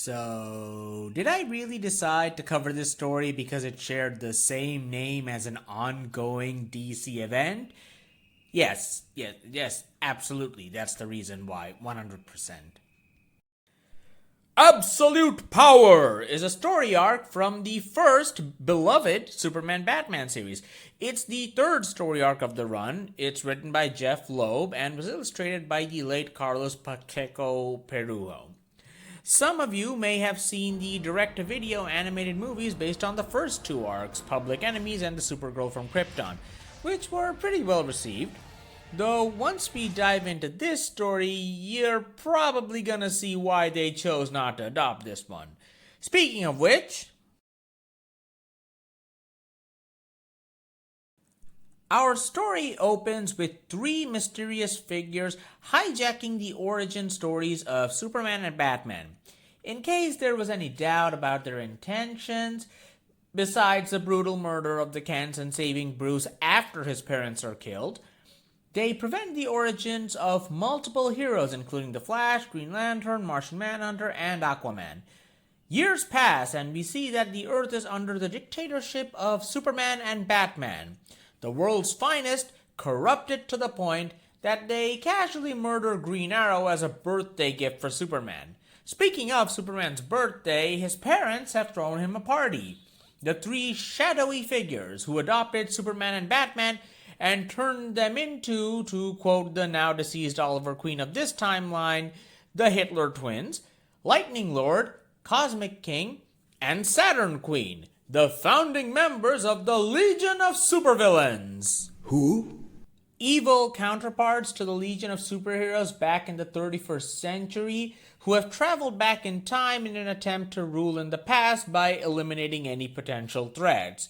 So, did I really decide to cover this story because it shared the same name as an ongoing DC event? Yes, absolutely. That's the reason why, 100%. Absolute Power is a story arc from the first beloved Superman Batman series. It's the third story arc of the run. It's written by Jeff Loeb and was illustrated by the late Carlos Pacheco Perujo. Some of you may have seen the direct-to-video animated movies based on the first two arcs, Public Enemies and The Supergirl from Krypton, which were pretty well received. Though once we dive into this story, you're probably gonna see why they chose not to adopt this one. Speaking of which, our story opens with three mysterious figures hijacking the origin stories of Superman and Batman. In case there was any doubt about their intentions, besides the brutal murder of the Kents and saving Bruce after his parents are killed, they prevent the origins of multiple heroes including The Flash, Green Lantern, Martian Manhunter, and Aquaman. Years pass and we see that the Earth is under the dictatorship of Superman and Batman, the world's finest, corrupted to the point that they casually murder Green Arrow as a birthday gift for Superman. Speaking of Superman's birthday, his parents have thrown him a party. The three shadowy figures who adopted Superman and Batman and turned them into, to quote the now deceased Oliver Queen of this timeline, the Hitler twins, Lightning Lord, Cosmic King, and Saturn Queen, the founding members of the Legion of Supervillains. Who? Evil counterparts to the Legion of Superheroes back in the 31st century who have traveled back in time in an attempt to rule in the past by eliminating any potential threats.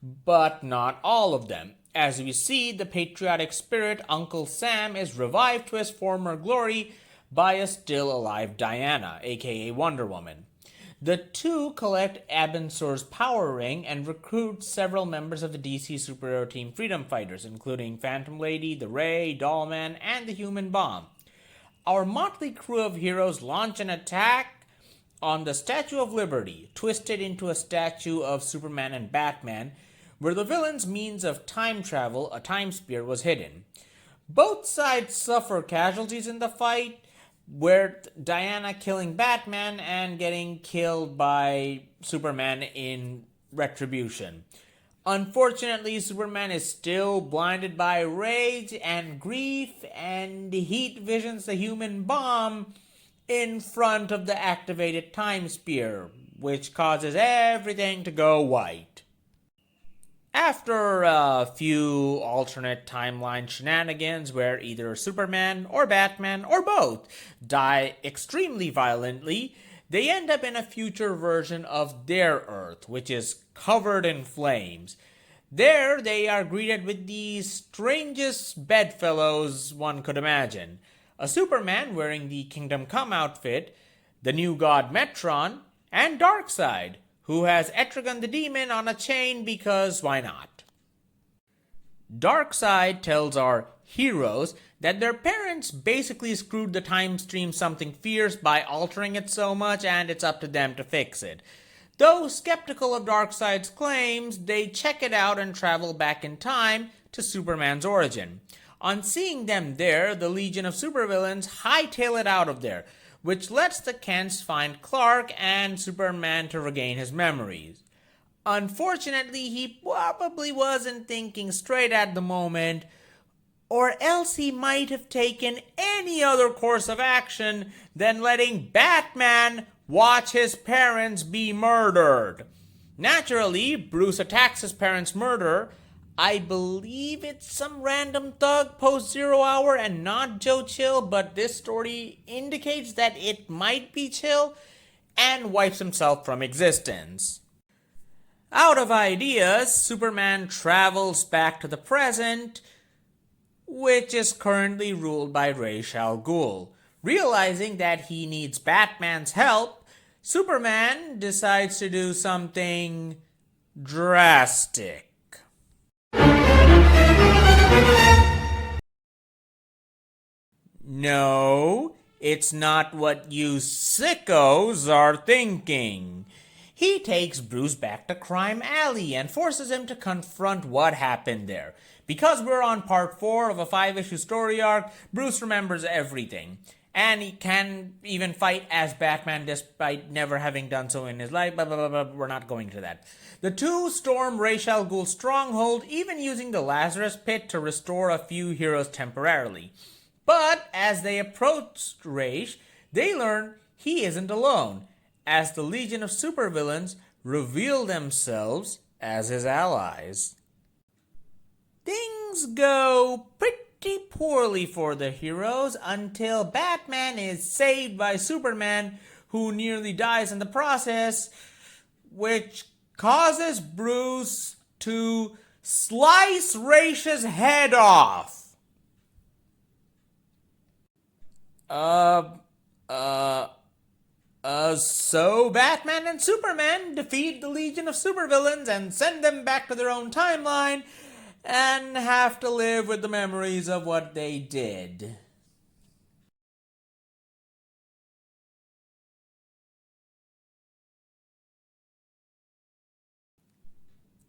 But not all of them. As we see, the patriotic spirit Uncle Sam is revived to his former glory by a still-alive Diana, aka Wonder Woman. The two collect Abinsur's power ring and recruit several members of the DC superhero team Freedom Fighters, including Phantom Lady, the Ray, Dollman, and the Human Bomb. Our motley crew of heroes launch an attack on the Statue of Liberty, twisted into a statue of Superman and Batman, where the villain's means of time travel, a time spear, was hidden. Both sides suffer casualties in the fight, where Diana killing Batman and getting killed by Superman in retribution. Unfortunately, Superman is still blinded by rage and grief, and heat visions the Human Bomb in front of the activated time spear, which causes everything to go white. After a few alternate timeline shenanigans where either Superman or Batman or both die extremely violently, they end up in a future version of their Earth, which is covered in flames. There, they are greeted with the strangest bedfellows one could imagine. A Superman wearing the Kingdom Come outfit, the new god Metron, and Darkseid, who has Etrigan the Demon on a chain because why not? Darkseid tells our heroes that their parents basically screwed the time stream something fierce by altering it so much and it's up to them to fix it. Though skeptical of Darkseid's claims, they check it out and travel back in time to Superman's origin. On seeing them there, the Legion of Supervillains hightail it out of there, which lets the Kents find Clark and Superman to regain his memories. Unfortunately, he probably wasn't thinking straight at the moment, or else he might have taken any other course of action than letting Batman watch his parents be murdered. Naturally, Bruce attacks his parents' murderer. I believe it's some random thug post-Zero Hour and not Joe Chill, but this story indicates that it might be Chill, and wipes himself from existence. Out of ideas, Superman travels back to the present, which is currently ruled by Ra's al Ghul. Realizing that he needs Batman's help, Superman decides to do something drastic. No, It's not what you sickos are thinking. He takes Bruce back to Crime Alley and forces him to confront what happened there. Because we're on part 4 of a 5-issue story arc, Bruce remembers everything. And he can even fight as Batman despite never having done so in his life. We're not going to that. The two storm Ra's al Ghul's stronghold, even using the Lazarus Pit to restore a few heroes temporarily. But as they approach Ra's, they learn he isn't alone, as the Legion of Supervillains reveal themselves as his allies. Things go pretty poorly for the heroes until Batman is saved by Superman, who nearly dies in the process, which causes Bruce to slice Ra's head off. So Batman and Superman defeat the Legion of Supervillains and send them back to their own timeline and have to live with the memories of what they did.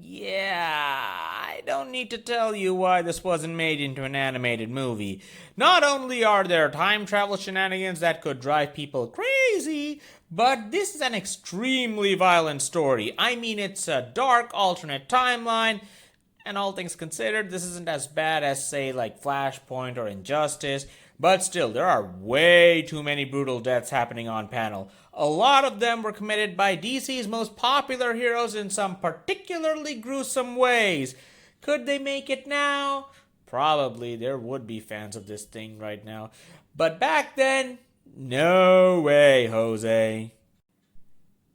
Yeah, I don't need to tell you why this wasn't made into an animated movie. Not only are there time travel shenanigans that could drive people crazy, but this is an extremely violent story. I mean, it's a dark alternate timeline, and all things considered, this isn't as bad as, say, like Flashpoint or Injustice, but still, there are way too many brutal deaths happening on panel. A lot of them were committed by DC's most popular heroes in some particularly gruesome ways. Could they make it now? Probably. There would be fans of this thing right now. But back then, no way, Jose.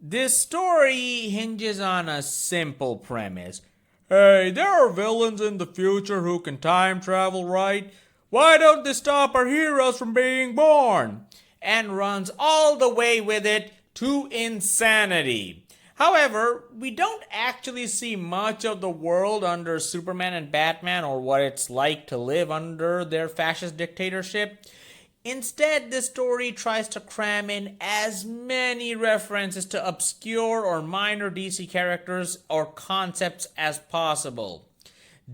This story hinges on a simple premise. Hey, there are villains in the future who can time travel, right? Why don't they stop our heroes from being born? And runs all the way with it to insanity. However, we don't actually see much of the world under Superman and Batman or what it's like to live under their fascist dictatorship. Instead, this story tries to cram in as many references to obscure or minor DC characters or concepts as possible.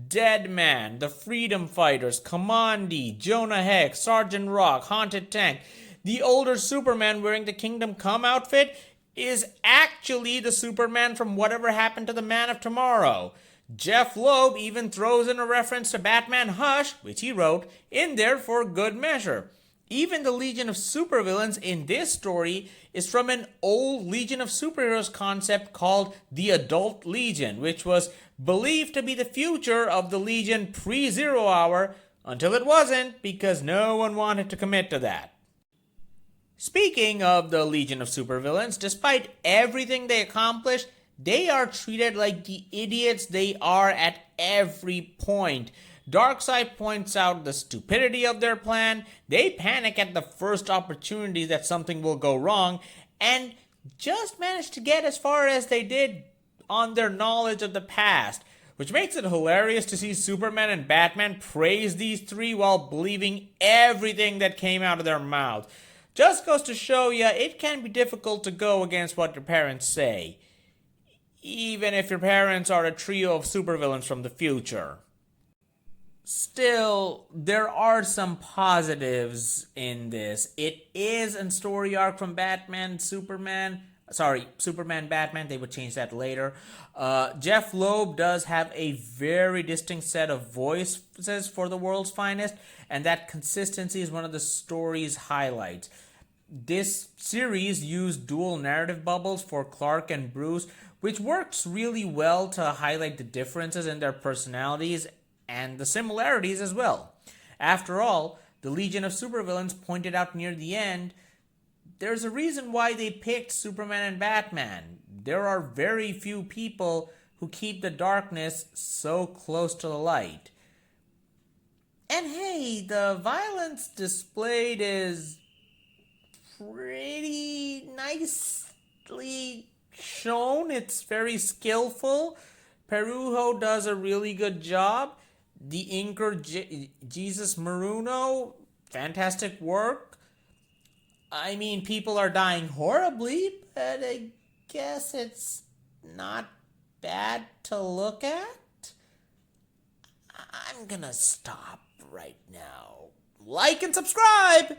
Deadman, the Freedom Fighters, Kamandi, Jonah Hex, Sergeant Rock, Haunted Tank. The older Superman wearing the Kingdom Come outfit is actually the Superman from Whatever Happened to the Man of Tomorrow. Jeff Loeb even throws in a reference to Batman Hush, which he wrote, in there for good measure. Even the Legion of Supervillains in this story is from an old Legion of Superheroes concept called the Adult Legion, which was believed to be the future of the Legion pre-Zero Hour, until it wasn't, because no one wanted to commit to that. Speaking of the Legion of Supervillains, despite everything they accomplish, they are treated like the idiots they are at every point. Darkseid points out the stupidity of their plan, they panic at the first opportunity that something will go wrong, and just manage to get as far as they did on their knowledge of the past, which makes it hilarious to see Superman and Batman praise these three while believing everything that came out of their mouths. Just goes to show you, it can be difficult to go against what your parents say, even if your parents are a trio of supervillains from the future. Still, there are some positives in this. It is a story arc from Superman, Batman, they would change that later. Jeff Loeb does have a very distinct set of voices for the world's finest, and that consistency is one of the story's highlights. This series used dual narrative bubbles for Clark and Bruce, which works really well to highlight the differences in their personalities and the similarities as well. After all, the Legion of Supervillains pointed out near the end, there's a reason why they picked Superman and Batman. There are very few people who keep the darkness so close to the light. And hey, the violence displayed is pretty nicely shown. It's very skillful. Perujo does a really good job. The inker Jesus Maruno, fantastic work. I mean, people are dying horribly, but I guess it's not bad to look at. I'm gonna stop right now. Like and subscribe!